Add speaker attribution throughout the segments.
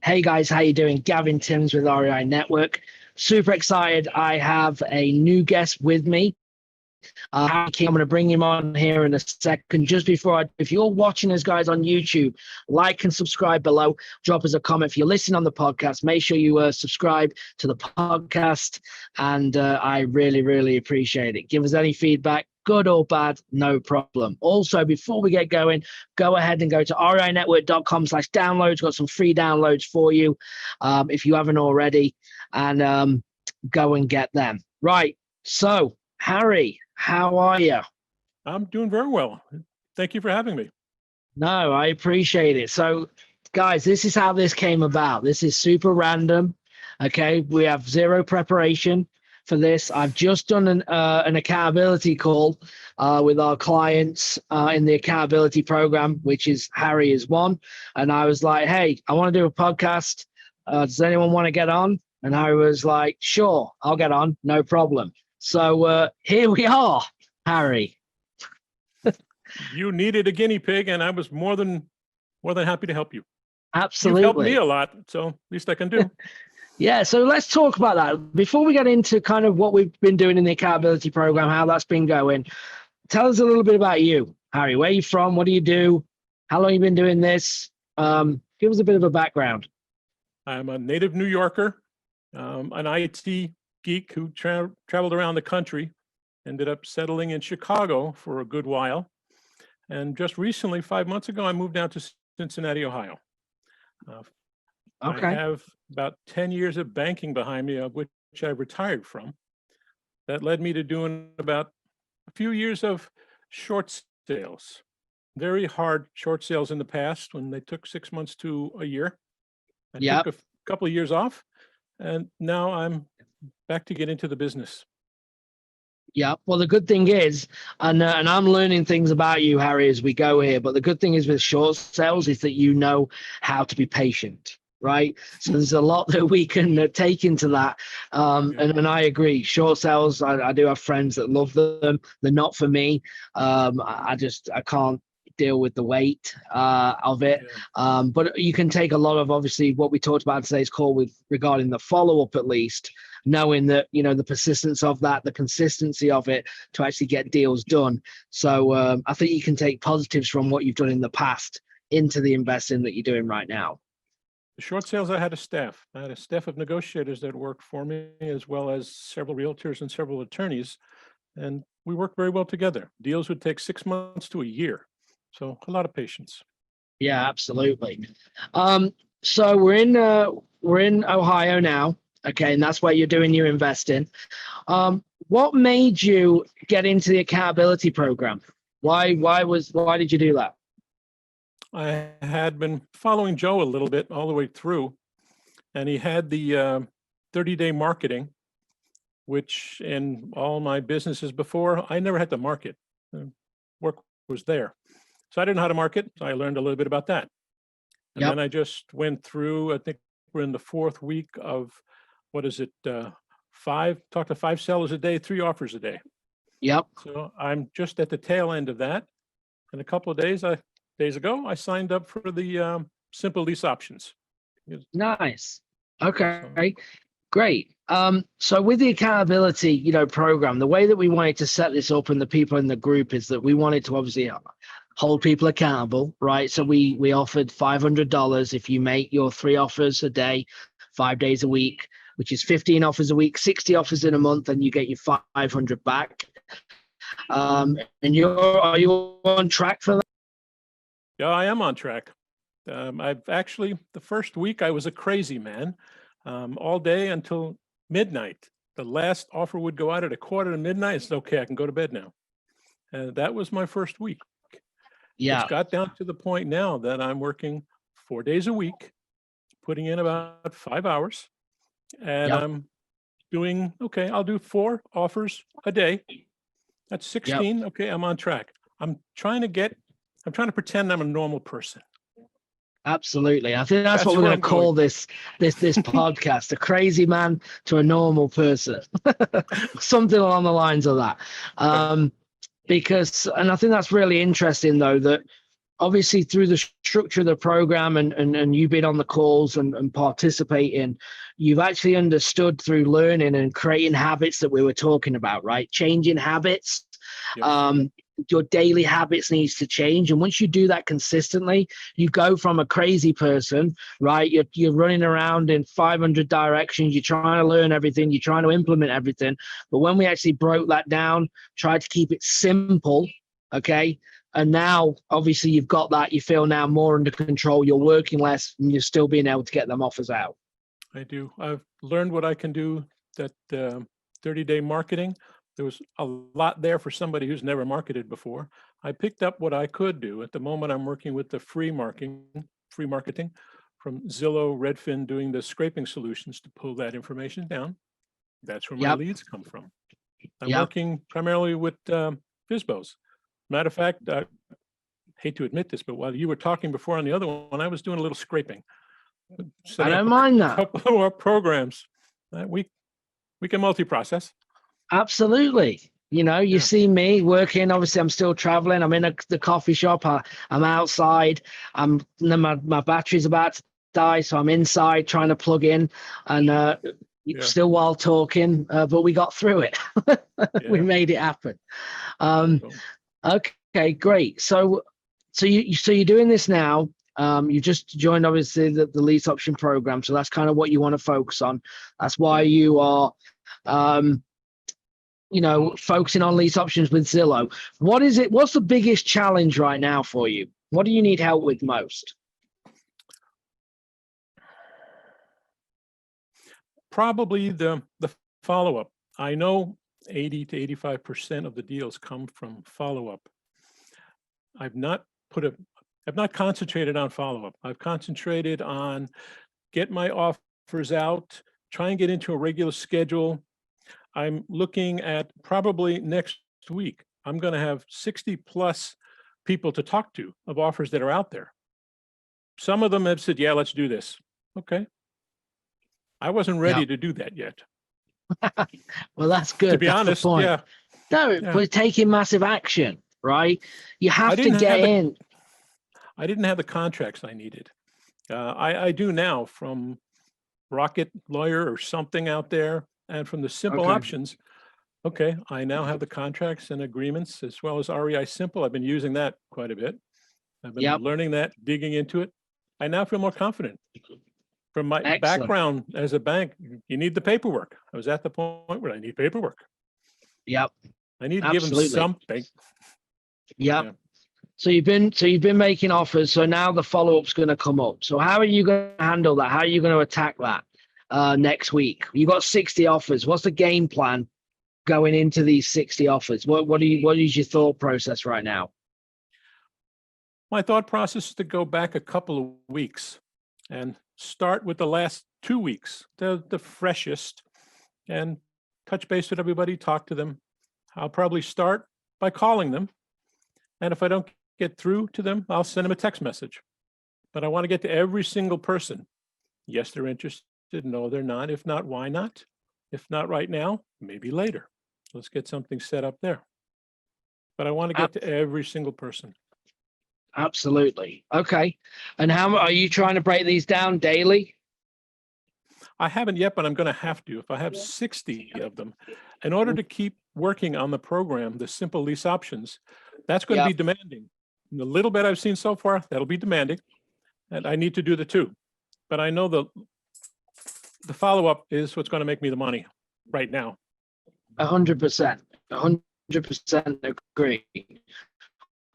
Speaker 1: Hey guys, how you doing? Gavin Timms with REI Network. Super excited. I have a new guest with me. I'm going to bring him on here in a second. Just before if you're watching us guys on YouTube, like and subscribe below. Drop us a comment. If you're listening on the podcast, make sure you subscribe to the podcast. And I really, really appreciate it. Give us any feedback, good or bad, no problem. Also, before we get going, go ahead and go to reinetwork.com/downloads. Got some free downloads for you if you haven't already. And go and get them. Right. So, Harry, how are you?
Speaker 2: I'm doing very well. Thank you for having me.
Speaker 1: No, I appreciate it. So, guys, this is how this came about. This is super random. Okay, we have zero preparation for this. I've just done an accountability call with our clients in the accountability program, which is Harry is one. And I was like, hey, I want to do a podcast. Does anyone want to get on? And I was like, sure, I'll get on. No problem. So here we are, Harry.
Speaker 2: You needed a guinea pig, and I was more than happy to help you.
Speaker 1: Absolutely.
Speaker 2: You've helped me a lot, so least I can do.
Speaker 1: Yeah, so let's talk about that. Before we get into kind of what we've been doing in the accountability program, how that's been going, tell us a little bit about you, Harry. Where are you from? What do you do? How long have you been doing this? Give us a bit of a background.
Speaker 2: I'm a native New Yorker, an IT geek who traveled around the country, ended up settling in Chicago for a good while. And just recently, 5 months ago, I moved down to Cincinnati, Ohio.
Speaker 1: Okay.
Speaker 2: I have about 10 years of banking behind me, of which I retired from. That led me to doing about a few years of short sales. Very hard short sales in the past when they took 6 months to a year. I took a couple of years off, and now I'm back to get into the business.
Speaker 1: Yeah. Well, the good thing is, and I'm learning things about you, Harry, as we go here. But the good thing is with short sales is that you know how to be patient, right? So there's a lot that we can take into that. And I agree. Short sales, I do have friends that love them. They're not for me. I can't deal with the weight of it. But you can take a lot of, obviously, what we talked about in today's call with regarding the follow-up, at least, knowing that, you know, the persistence of that, the consistency of it to actually get deals done. So I think you can take positives from what you've done in the past into the investing that you're doing right now.
Speaker 2: The short sales, I had a staff. I had a staff of negotiators that worked for me, as well as several realtors and several attorneys. And we worked very well together. Deals would take 6 months to a year. So a lot of patience.
Speaker 1: Yeah, absolutely. So we're in Ohio now. Okay, and that's where you're doing your investing. What made you get into the accountability program? Why did you do that?
Speaker 2: I had been following Joe a little bit all the way through, and he had the 30-day marketing, which in all my businesses before, I never had to market. Work was there. So I didn't know how to market. So I learned a little bit about that. And then I just went through, I think we're in the 4th week of, what is it, talk to 5 sellers a day, 3 offers a day.
Speaker 1: Yep.
Speaker 2: So I'm just at the tail end of that. And a couple of days ago, I signed up for the simple lease options.
Speaker 1: Nice. Okay. Great. So with the accountability, program, the way that we wanted to set this up and the people in the group is that we wanted to obviously hold people accountable, right? So we offered $500 if you make your 3 offers a day, 5 days a week, which is 15 offers a week, 60 offers in a month, and you get your 500 back. And are you on track for that?
Speaker 2: Yeah, I am on track. I've actually, the first week I was a crazy man, all day until midnight. The last offer would go out at 1:45. It's okay, I can go to bed now. And that was my first week.
Speaker 1: Yeah.
Speaker 2: It's got down to the point now that I'm working 4 days a week, putting in about 5 hours, and I'm doing, okay, I'll do 4 offers a day. That's 16. Okay, I'm on track. I'm trying to pretend I'm a normal person.
Speaker 1: Absolutely. I think that's what we're going to call this podcast, a crazy man to a normal person. Something along the lines of that. Because, and I think that's really interesting though, that obviously through the structure of the program and you've been on the calls and participating, you've actually understood through learning and creating habits that we were talking about, right? Changing habits.
Speaker 2: Yes.
Speaker 1: Your daily habits needs to change. And once you do that consistently, you go from a crazy person, right? You're running around in 500 directions. You're trying to learn everything. You're trying to implement everything. But when we actually broke that down, tried to keep it simple, okay? And now, obviously, you've got that. You feel now more under control. You're working less, and you're still being able to get them offers out.
Speaker 2: I do. I've learned what I can do. That 30-day marketing, there was a lot there for somebody who's never marketed before. I picked up what I could do. At the moment, I'm working with the free marketing from Zillow, Redfin, doing the scraping solutions to pull that information down. That's where my leads come from. I'm working primarily with FSBOs. Matter of fact, I hate to admit this, but while you were talking before on the other one, I was doing a little scraping.
Speaker 1: I don't mind that.
Speaker 2: A couple of our programs. We can multi-process.
Speaker 1: Absolutely. You know, you see me working. Obviously, I'm still traveling. I'm in the coffee shop. I'm outside. My battery's about to die, so I'm inside trying to plug in and still while talking. But we got through it. We made it happen. Okay, great. So you're doing this now. You just joined obviously the lease option program, so that's kind of what you want to focus on. That's why you are focusing on lease options with Zillow. What's the biggest challenge right now for you? What do you need help with most?
Speaker 2: Probably the follow-up. I know 80 to 85% of the deals come from follow-up. I've not concentrated on follow-up. I've concentrated on get my offers out, try and get into a regular schedule. I'm looking at probably next week, I'm going to have 60 plus people to talk to of offers that are out there. Some of them have said, yeah, let's do this. Okay. I wasn't ready to do that yet.
Speaker 1: Well, that's good.
Speaker 2: To be honest,
Speaker 1: No, we're taking massive action, right? You have to get in.
Speaker 2: I didn't have the contracts I needed. I do now from Rocket Lawyer or something out there, and from the simple options. Okay, I now have the contracts and agreements as well as REI Simple. I've been using that quite a bit. I've been learning that, digging into it. I now feel more confident. From my background as a bank, you need the paperwork. I was at the point where I need paperwork.
Speaker 1: Yep.
Speaker 2: I need to give them something.
Speaker 1: Yep. So you've been making offers. So now the follow-up's going to come up. So how are you going to handle that? How are you going to attack that next week? You got 60 offers. What's the game plan going into these 60 offers? What is your thought process right now?
Speaker 2: My thought process is to go back a couple of weeks and start with the last 2 weeks, the freshest, and touch base with everybody, talk to them. I'll probably start by calling them. And if I don't get through to them, I'll send them a text message. But I want to get to every single person. Yes, they're interested. No, they're not. If not, why not? If not right now, maybe later. Let's get something set up there. But I want to get to every single person.
Speaker 1: Absolutely. Okay. And how are you trying to break these down daily?
Speaker 2: I haven't yet, but I'm going to have to. If I have 60 of them, in order to keep working on the program, the simple lease options, that's going to be demanding. The little bit I've seen so far, that'll be demanding. And I need to do the two. But I know the follow-up is what's going to make me the money right now.
Speaker 1: 100%. 100% agree.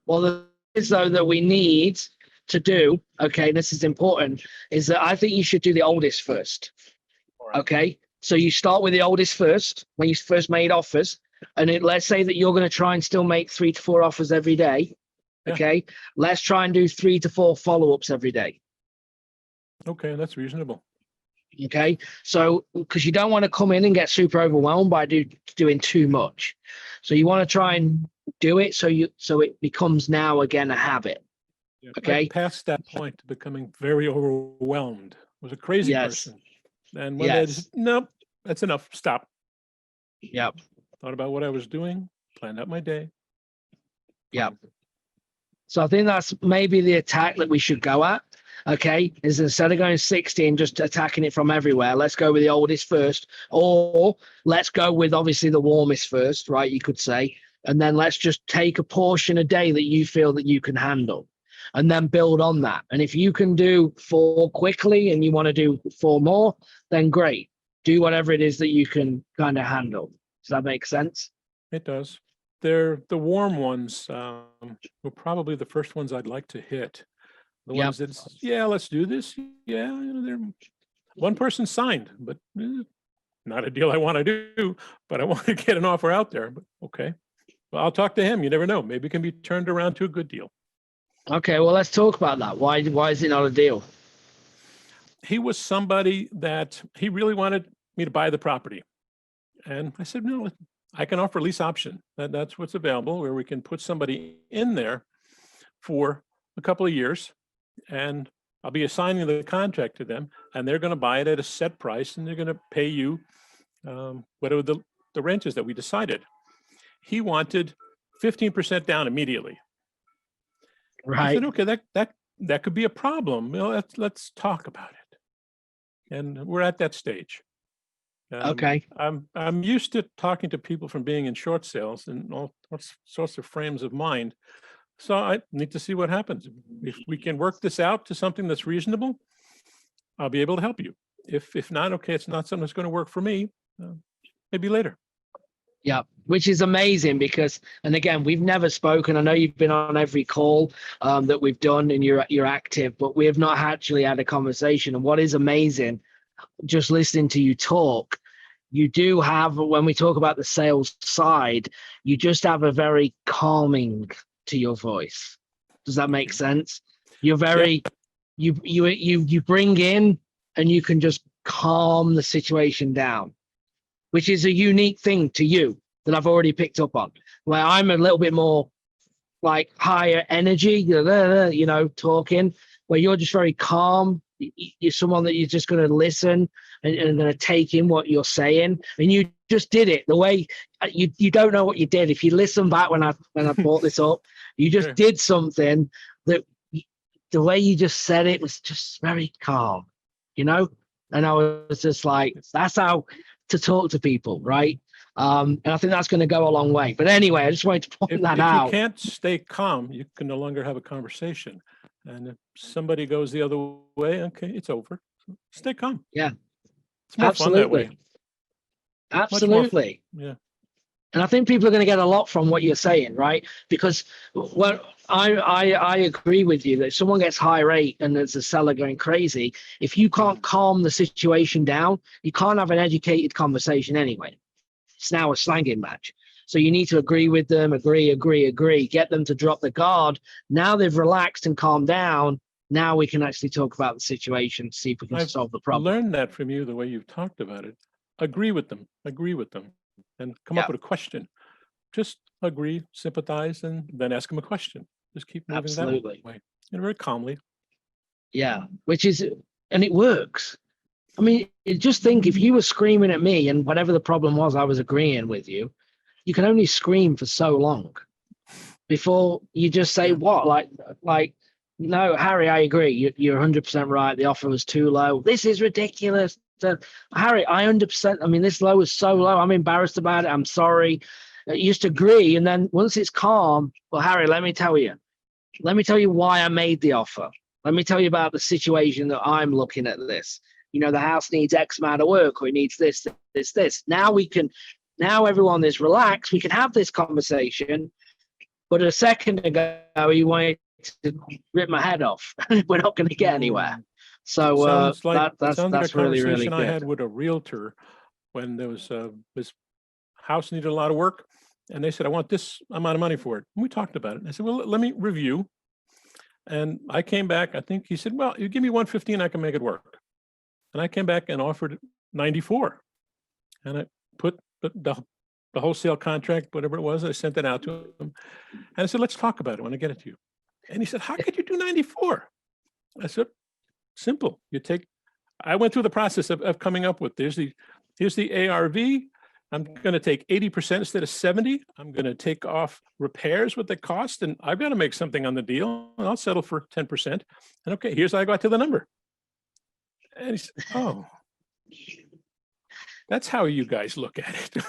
Speaker 1: Well, the is though that we need to do, okay, this is important, is that I think you should do the oldest first. Okay, so you start with the oldest first when you first made offers, and let's say that you're going to try and still make 3 to 4 offers every day. Okay, let's try and do 3 to 4 follow-ups every day.
Speaker 2: Okay, that's reasonable.
Speaker 1: Okay, so because you don't want to come in and get super overwhelmed by doing too much, so you want to try and do it so it becomes now again a habit. Okay,
Speaker 2: I passed that point to becoming very overwhelmed. I was a crazy person, and one day just, nope, that's enough. Stop.
Speaker 1: Yep.
Speaker 2: Thought about what I was doing, planned out my day.
Speaker 1: Yep. So I think that's maybe the attack that we should go at. Okay, is instead of going 60 and just attacking it from everywhere, let's go with the oldest first, or let's go with obviously the warmest first, right? You could say, and then let's just take a portion a day that you feel that you can handle, and then build on that. And if you can do 4 quickly and you want to do 4 more, then great. Do whatever it is that you can kind of handle. Does that make sense?
Speaker 2: It does. They're the warm ones were probably the first ones I'd like to hit. The ones that, yeah, let's do this. Yeah, they're one person signed, but not a deal I want to do, but I want to get an offer out there. But okay, well, I'll talk to him. You never know. Maybe it can be turned around to a good deal.
Speaker 1: Okay, well, let's talk about that. Why is it not a deal?
Speaker 2: He was somebody that he really wanted me to buy the property. And I said, no, I can offer lease option. That's what's available, where we can put somebody in there for a couple of years, and I'll be assigning the contract to them, and they're going to buy it at a set price, and they're going to pay you whatever the rent is that we decided. He wanted 15% down immediately.
Speaker 1: Right.
Speaker 2: I said, okay, that could be a problem. Let's talk about it. And we're at that stage.
Speaker 1: Okay.
Speaker 2: I'm used to talking to people from being in short sales and all sorts of frames of mind. So I need to see what happens. If we can work this out to something that's reasonable, I'll be able to help you. If not, okay, it's not something that's going to work for me. Maybe later.
Speaker 1: Yeah, which is amazing because, and again, we've never spoken. I know you've been on every call that we've done and you're active, but we have not actually had a conversation. And what is amazing, just listening to you talk, you do have, when we talk about the sales side, you just have a very calming to your voice. Does that make sense? You're very, you bring in and you can just calm the situation down, which is a unique thing to you that I've already picked up on. Where I'm a little bit more like higher energy, talking, where you're just very calm. You're someone that you're just going to listen and going to take in what you're saying. And you just did it the way you don't know what you did. If you listen back when I brought this up, you just did something that the way you just said it was just very calm, And I was just like, that's how to talk to people, right? And I think that's going to go a long way. But anyway, I just wanted to point that out.
Speaker 2: If you can't stay calm, you can no longer have a conversation. And if somebody goes the other way, okay, it's over. So stay calm.
Speaker 1: Yeah.
Speaker 2: It's more fun that way.
Speaker 1: Absolutely.
Speaker 2: Yeah.
Speaker 1: And I think people are going to get a lot from what you're saying, right? Because I agree with you that if someone gets high rate and there's a seller going crazy, if you can't calm the situation down, you can't have an educated conversation anyway. It's now a slanging match. So you need to agree with them, agree, get them to drop the guard. Now they've relaxed and calmed down. Now we can actually talk about the situation, see if we can solve the problem.
Speaker 2: I learned that from you, the way you've talked about it. Agree with them, and come up with a question. Just agree, sympathize, and then ask them a question. Just keep moving that way, and very calmly.
Speaker 1: Yeah, and it works. I mean, just think if you were screaming at me and whatever the problem was, I was agreeing with you. You can only scream for so long before you just say what, like, no, Harry, I agree. You're 100% right. The offer was too low. This is ridiculous. Harry, I 100%. I mean, this low is so low. I'm embarrassed about it. I'm sorry. You just agree, and then once it's calm, well, Harry, let me tell you why I made the offer. Let me tell you about the situation that I'm looking at this. The house needs X amount of work, or it needs this. Now everyone is relaxed. We can have this conversation. But a second ago, you wanted to rip my head off. We're not going to get anywhere. So
Speaker 2: that's
Speaker 1: like
Speaker 2: a
Speaker 1: really, really
Speaker 2: conversation
Speaker 1: good.
Speaker 2: I had with a realtor when there was this house needed a lot of work, and they said, I want this amount of money for it. And we talked about it. And I said, well, let me review. And I came back. I think he said, well, you give me 115, I can make it work. And I came back and offered 94. And I put the wholesale contract, whatever it was, I sent it out to him. And I said, let's talk about it when I get it to you. And he said, how could you do 94? I said, simple. I went through the process of coming up with, here's the ARV, I'm going to take 80% instead of 70. I'm going to take off repairs, what they cost, and I've got to make something on the deal, and I'll settle for 10%. And okay, here's how I got to the number. And he said, oh, that's how you guys look at it.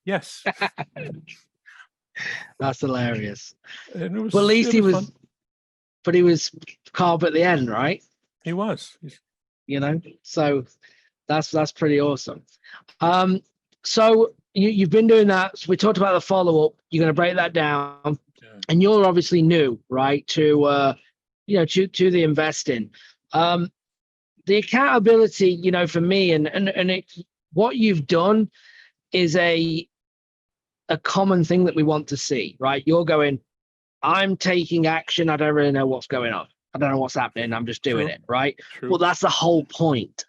Speaker 2: Yes.
Speaker 1: That's hilarious.
Speaker 2: And it was,
Speaker 1: But at least he was,
Speaker 2: fun.
Speaker 1: but he was calm at the end, right?
Speaker 2: He was.
Speaker 1: You know, so that's pretty awesome. So you've been doing that. So we talked about the follow-up. You're going to break that down, and you're obviously new, right, to to the investing. The accountability, for me, and what you've done is a common thing that we want to see, right? You're going, I'm taking action. I don't really know what's going on. I don't know what's happening. I'm just doing it, right?
Speaker 2: True.
Speaker 1: Well, that's the whole point.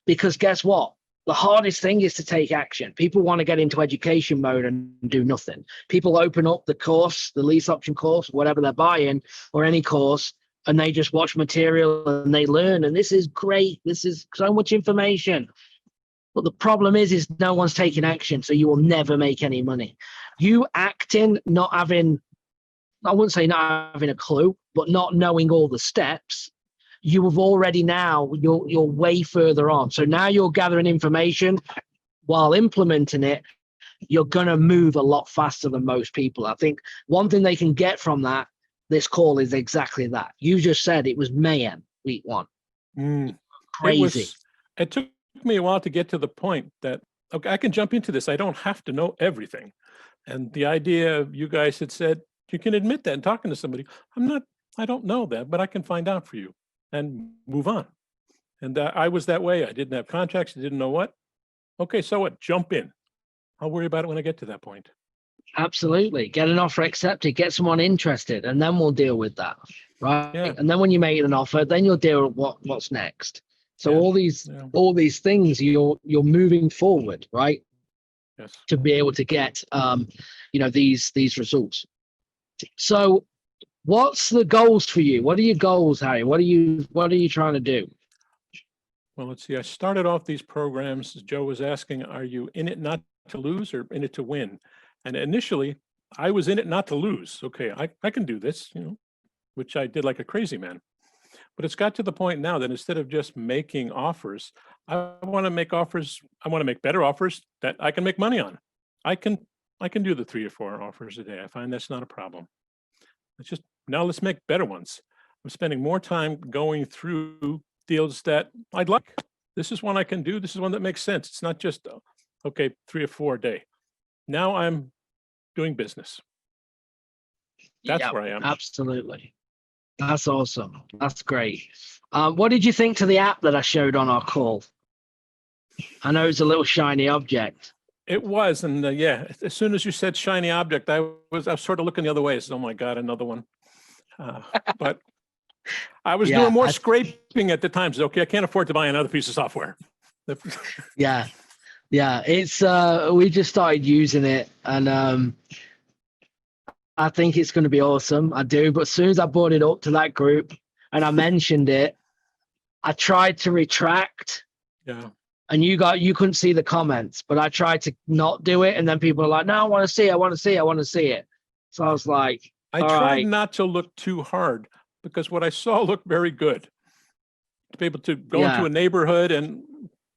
Speaker 1: Because guess what? The hardest thing is to take action. People want to get into education mode and do nothing. People open up the course, the lease option course, whatever they're buying, or any course, and they just watch material and they learn. And this is great. This is so much information. But the problem is no one's taking action, so you will never make any money. You acting, not having, I wouldn't say not having a clue, but not knowing all the steps, you have already now, you're way further on. So now you're gathering information while implementing it. You're going to move a lot faster than most people. I think one thing they can get from this call is exactly that. You just said it was mayhem week one. Crazy.
Speaker 2: It took me a while to get to the point that, okay, I can jump into this. I don't have to know everything. And the idea you guys had said, you can admit that and talking to somebody, I don't know that, but I can find out for you and move on. And I was that way. I didn't have contracts. I didn't know what. Okay, so what? Jump in. I'll worry about it when I get to that point. Absolutely.
Speaker 1: Get an offer accepted, get someone interested, and then we'll deal with that, right?
Speaker 2: Yeah.
Speaker 1: And then when you make an offer, then you'll deal with what's next. So all these things, you're moving forward, right?
Speaker 2: Yes.
Speaker 1: To be able to get these results. So what's the goals for you? What are your goals, Harry? What are you trying to do?
Speaker 2: Well, let's see. I started off these programs, Joe was asking, are you in it not to lose or in it to win? And initially, I was in it not to lose. Okay, I can do this, which I did like a crazy man. But it's got to the point now that instead of just making offers, I want to make offers. I want to make better offers that I can make money on. I can do the 3 or 4 offers a day. I find that's not a problem. Let's make better ones. I'm spending more time going through deals that I'd like. This is one I can do. This is one that makes sense. It's not just, 3 or 4 a day. Now I'm doing business. That's where I am.
Speaker 1: Absolutely. That's awesome. That's great. What did you think to the app that I showed on our call? I know it's a little shiny object.
Speaker 2: It was, and as soon as you said shiny object, I was sort of looking the other way. I said, "Oh my God, another one!" But I was doing more scraping at the time. So okay, I can't afford to buy another piece of software.
Speaker 1: Yeah. It's we just started using it, and I think it's going to be awesome. I do, but as soon as I brought it up to that group and I mentioned it, I tried to retract.
Speaker 2: Yeah.
Speaker 1: And you couldn't see the comments, but I tried to not do it, and then people are like, "No, I want to see it." So I was like,
Speaker 2: I tried not to look too hard because what I saw looked very good. To be able to go into a neighborhood and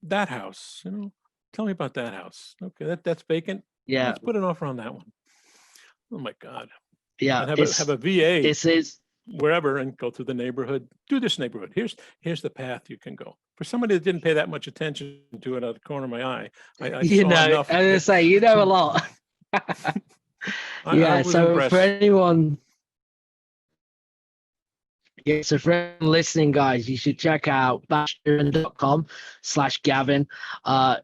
Speaker 2: that house, tell me about that house. Okay, that's vacant.
Speaker 1: Yeah,
Speaker 2: let's put an offer on that one. Oh my God.
Speaker 1: Yeah,
Speaker 2: and have a VA.
Speaker 1: This is
Speaker 2: wherever and go through the neighborhood. Do this neighborhood. Here's the path you can go. For somebody that didn't pay that much attention to it out of the corner of my eye, I saw enough.
Speaker 1: I was gonna say, a lot.
Speaker 2: I
Speaker 1: so
Speaker 2: impressed.
Speaker 1: for anyone. Yeah, so for anyone listening, guys, you should check out bastion.com/Gavin.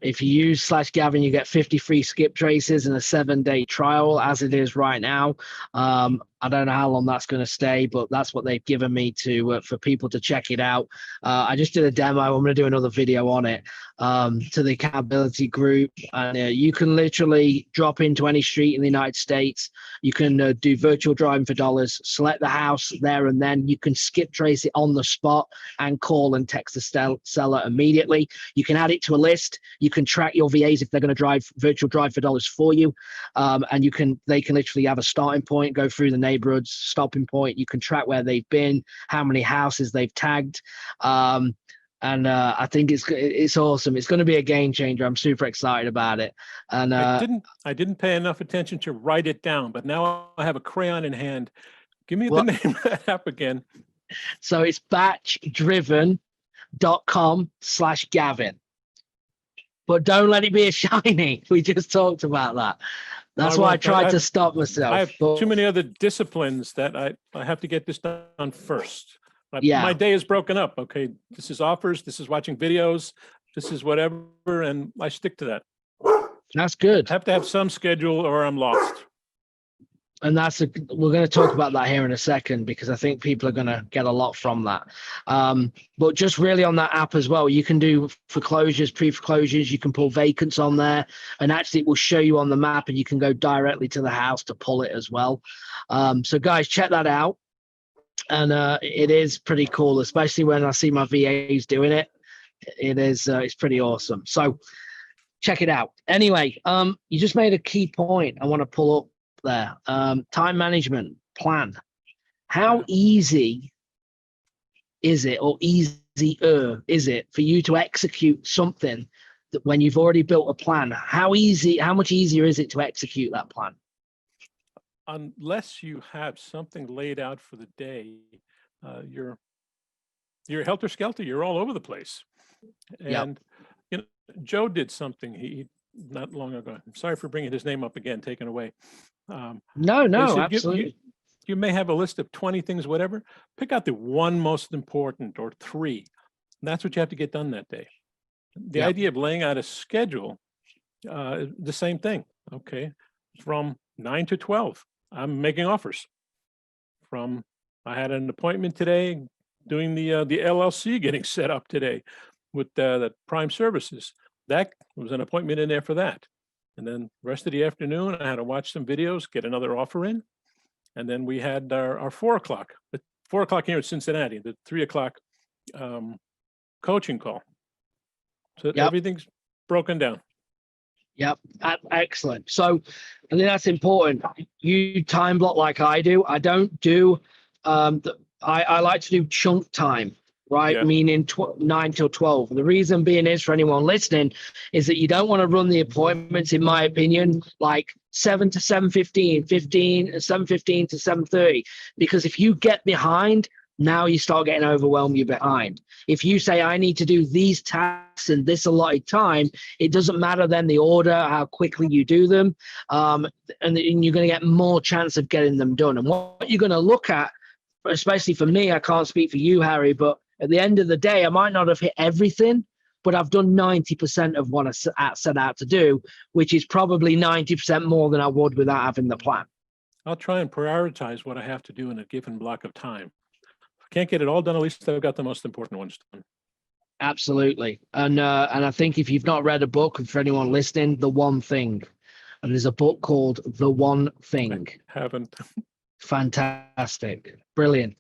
Speaker 1: If you use /Gavin, you get 50 free skip traces and a 7-day trial, as it is right now. I don't know how long that's going to stay, but that's what they've given me to for people to check it out. I just did a demo. I'm going to do another video on it to the accountability group, and you can literally drop into any street in the United States. You can do virtual driving for dollars, select the house there and then. You can skip trace it on the spot and call and text the seller immediately. You can add it to a list. You can track your VAs if they're going to drive virtual drive for dollars for you, and they can literally have a starting point, go through the neighborhoods, stopping point. You can track where they've been, how many houses they've tagged. And I think it's awesome. It's going to be a game changer. I'm super excited about it. And
Speaker 2: I didn't pay enough attention to write it down, but now I have a crayon in hand. Give me the name of that app again.
Speaker 1: So it's batchdriven.com/Gavin. But don't let it be a shiny. We just talked about that. That's why I tried to stop myself.
Speaker 2: I have too many other disciplines that I have to get this done first. My day is broken up. Okay, this is offers, this is watching videos, this is whatever, and I stick to that.
Speaker 1: That's good.
Speaker 2: I have to have some schedule or I'm lost.
Speaker 1: And we're going to talk about that here in a second, because I think people are going to get a lot from that. But just really on that app as well, you can do foreclosures, pre-foreclosures, you can pull vacants on there, and actually it will show you on the map, and you can go directly to the house to pull it as well. So guys, check that out. And it is pretty cool, especially when I see my VAs doing it. It's pretty awesome. So check it out. Anyway, you just made a key point I want to pull up there. Time management plan. How easy is it, or easier is it for you to execute something that when you've already built a plan? How much easier is it to execute that plan?
Speaker 2: Unless you have something laid out for the day, you're helter-skelter, you're all over the place. And you know, Joe did something he not long ago. I'm sorry for bringing his name up again, taken away.
Speaker 1: No, absolutely.
Speaker 2: You may have a list of 20 things, whatever. Pick out the one most important, or 3. That's what you have to get done that day. The idea of laying out a schedule, the same thing. Okay, from 9 to 12. I'm making offers. I had an appointment today doing the LLC getting set up today with the Prime Services. That was an appointment in there for that. And then the rest of the afternoon, I had to watch some videos, get another offer in. And then we had our 4 o'clock, the 4 o'clock here in Cincinnati, the 3 o'clock coaching call. So everything's broken down.
Speaker 1: Yep, excellent. So I think that's important. You time block like I do. I don't do, I like to do chunk time, right? Meaning 9 till 12. And the reason being is, for anyone listening, is that you don't want to run the appointments, in my opinion, like 7 to 7:15, 7:15 to 7:30, because if you get behind, now you start getting overwhelmed, you're behind. If you say, I need to do these tasks in this allotted time, it doesn't matter then the order, how quickly you do them, and you're going to get more chance of getting them done. And what you're going to look at, especially for me, I can't speak for you, Harry, but at the end of the day, I might not have hit everything, but I've done 90% of what I set out to do, which is probably 90% more than I would without having the plan.
Speaker 2: I'll try and prioritize what I have to do in a given block of time. Can't get it all done, at least I've got the most important ones done.
Speaker 1: Absolutely. And I think if you've not read a book, and for anyone listening, The One Thing, and there's a book called The One Thing.
Speaker 2: I haven't.
Speaker 1: Fantastic. Brilliant.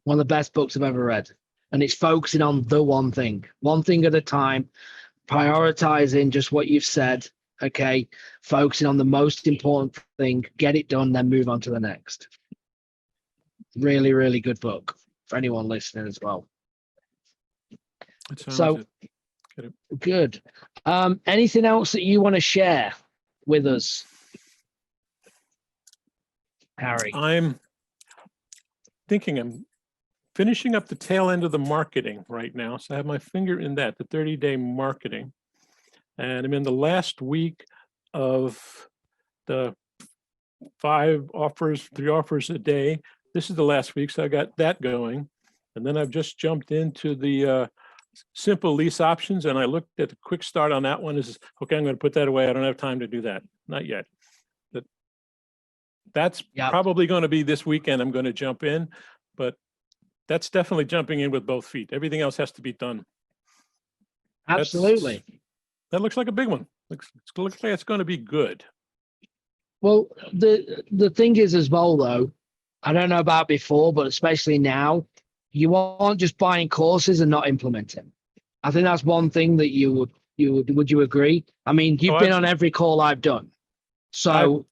Speaker 1: One of the best books I've ever read. And it's focusing on the one thing at a time, prioritizing just what you've said. Okay. Focusing on the most important thing, get it done, then move on to the next. Really, really good book for anyone listening as well. So good. Anything else that you want to share with us, Harry?
Speaker 2: I'm finishing up the tail end of the marketing right now. So I have my finger in that, the 30-day marketing. And I'm in the last week of the 3 offers a day. This is the last week, so I got that going. And then I've just jumped into the simple lease options, and I looked at the quick start on that one. Okay, I'm going to put that away. I don't have time to do that. Not yet. But that's
Speaker 1: Yeah,
Speaker 2: probably going to be this weekend. I'm going to jump in, but that's definitely jumping in with both feet. Everything else has to be done.
Speaker 1: absolutely.
Speaker 2: That looks like a big one. Looks like it's going to be good.
Speaker 1: Well, the thing is as well, though, I don't know about before, but especially now, you aren't just buying courses and not implementing. I think that's one thing that would you agree? I mean,
Speaker 2: Oh,
Speaker 1: you've been on every call I've done.
Speaker 2: I've
Speaker 1: So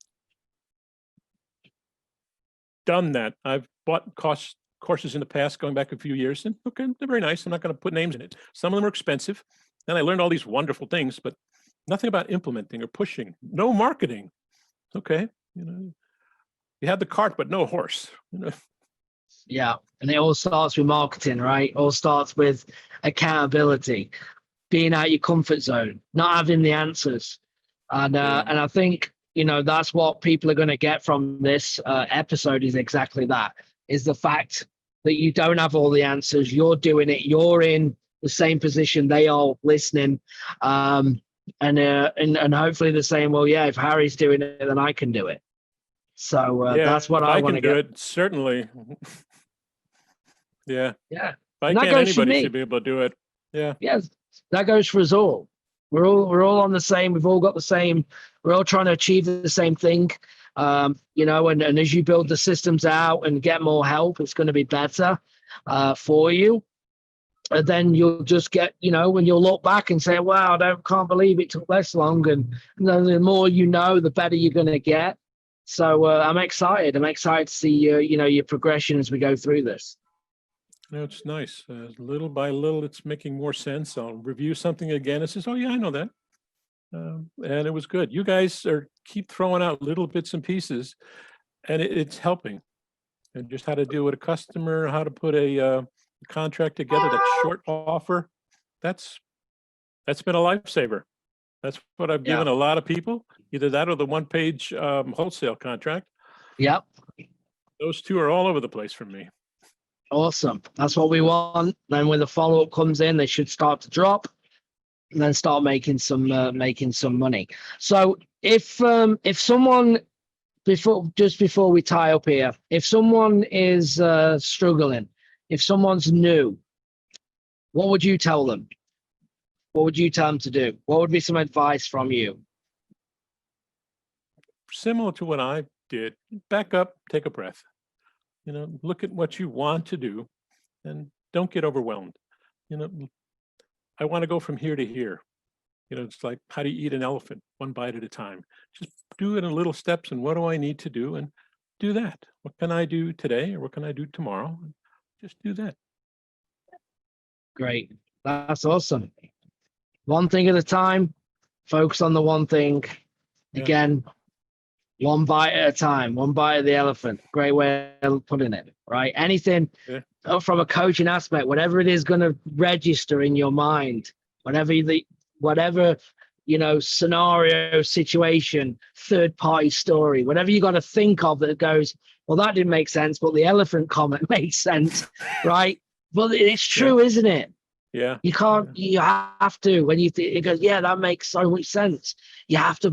Speaker 2: done that. I've bought courses in the past, going back a few years, and okay, they're very nice. I'm not going to put names in it. Some of them are expensive. And I learned all these wonderful things, but nothing about implementing or pushing. No marketing. Okay, you had the cart, but no horse.
Speaker 1: yeah, and it all starts with marketing, right? All starts with accountability, being out your comfort zone, not having the answers. And I think, that's what people are going to get from this episode is exactly that, is the fact that you don't have all the answers. You're doing it. You're in the same position they are listening. And hopefully they're saying, well, yeah, if Harry's doing it, then I can do it. So that's what
Speaker 2: if
Speaker 1: I
Speaker 2: I
Speaker 1: want
Speaker 2: can
Speaker 1: to
Speaker 2: do
Speaker 1: get.
Speaker 2: it, certainly. Yeah.
Speaker 1: Yeah.
Speaker 2: If I
Speaker 1: And that
Speaker 2: can,
Speaker 1: goes for
Speaker 2: anybody
Speaker 1: me.
Speaker 2: should be able to do it. Yeah.
Speaker 1: Yes, that goes for us all. We're all on the same. We've all got the same. We're all trying to achieve the same thing. And as you build the systems out and get more help, it's going to be better for you. And then you'll just get, when you'll look back and say, "Wow, can't believe it took less long." And the more the better you're going to get. So I'm excited. I'm excited to see your progression as we go through this.
Speaker 2: It's nice. Little by little, it's making more sense. I'll review something again. It says, "Oh yeah, I know that," and it was good. You guys keep throwing out little bits and pieces, and it's helping. And just how to deal with a customer, how to put a contract together, that short offer. That's been a lifesaver. That's what I've
Speaker 1: Yeah.
Speaker 2: given a lot of people. Either that or the one-page wholesale contract.
Speaker 1: Yep.
Speaker 2: Those two are all over the place for me.
Speaker 1: Awesome. That's what we want. Then when the follow-up comes in, they should start to drop and then start making some money. So if someone before we tie up here, if someone is struggling, if someone's new, what would you tell them? What would you tell them to do? What would be some advice from you?
Speaker 2: Similar to what I did. Back up, take a breath. Look at what you want to do and don't get overwhelmed. I want to go from here to here. It's like, how do you eat an elephant? One bite at a time. Just do it in little steps. And what do I need to do? And do that. What can I do today? Or what can I do tomorrow? Just do that.
Speaker 1: Great. That's awesome. One thing at a time. Focus on the one thing. Again, one bite at a time, one bite of the elephant. Great way of putting it, right? Anything from a coaching aspect, whatever it is going to register in your mind, whatever scenario, situation, third party story, whatever you got to think of that goes, well, that didn't make sense, but the elephant comment makes sense, right? Well, it's true, isn't it?
Speaker 2: Yeah.
Speaker 1: You can't, you have to, when it goes, yeah, that makes so much sense. You have to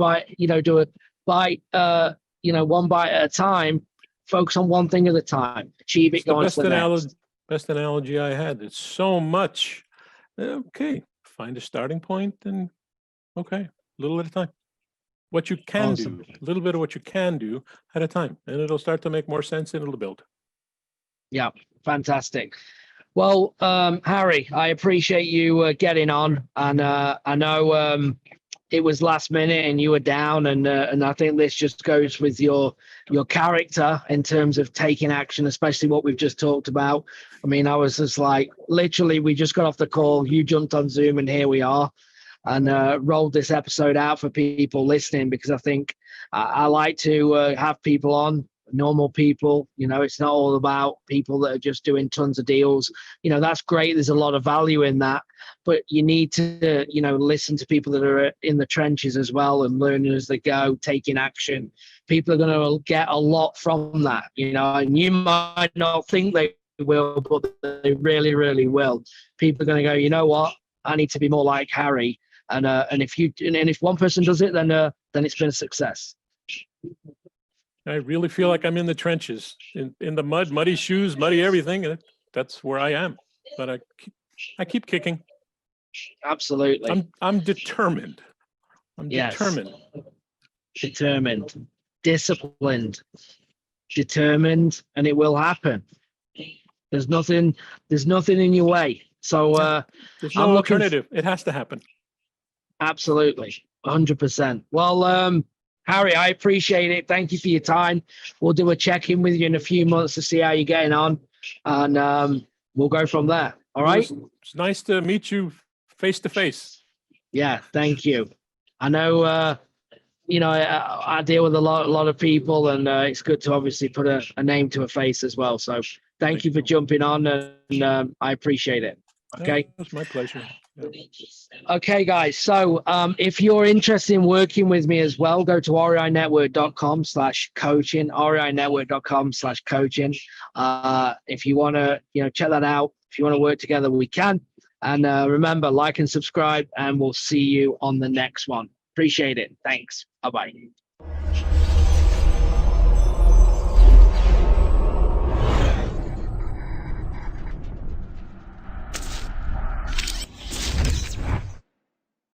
Speaker 1: do a bite, one bite at a time, focus on one thing at a time, achieve it, go on to the next.
Speaker 2: Best analogy I had. It's so much. Okay, find a starting point and okay, little at a time. What you can do, a little bit of what you can do at a time, and it'll start to make more sense and it'll build.
Speaker 1: Yeah, fantastic. Well, Harry, I appreciate you getting on, and I know it was last minute and you were down, and I think this just goes with your character in terms of taking action, especially what we've just talked about. I mean, I was just like, literally, we just got off the call, you jumped on Zoom, and here we are, and rolled this episode out for people listening, because I think I like to have people on, normal people. It's not all about people that are just doing tons of deals. That's great. There's a lot of value in that, but you need to, listen to people that are in the trenches as well and learning as they go, taking action. People are going to get a lot from that, and you might not think they will, but they really, really will. People are going to go, you know what? I need to be more like Harry. And if one person does it, then it's been a success.
Speaker 2: I really feel like I'm in the trenches, in the mud, muddy shoes, muddy everything. And that's where I am. But I keep kicking.
Speaker 1: Absolutely.
Speaker 2: I'm determined. I'm
Speaker 1: Yes.
Speaker 2: determined.
Speaker 1: Disciplined, and it will happen. There's nothing in your way. So
Speaker 2: there's no
Speaker 1: I'm
Speaker 2: alternative. It has to happen.
Speaker 1: Absolutely, 100%. Well, Harry, I appreciate it. Thank you for your time. We'll do a check-in with you in a few months to see how you're getting on, and we'll go from there. All right?
Speaker 2: It's nice to meet you face to face.
Speaker 1: Yeah, thank you. I know, I deal with a lot of people, and it's good to obviously put a name to a face as well. So thank you for jumping on, and I appreciate it. Okay.
Speaker 2: It's my pleasure. Yeah.
Speaker 1: Okay, guys. So if you're interested in working with me as well, go to reinetwork.com/coaching, reinetwork.com/coaching. If you want to, check that out. If you want to work together, we can. And remember, like and subscribe, and we'll see you on the next one. Appreciate it. Thanks. Bye-bye.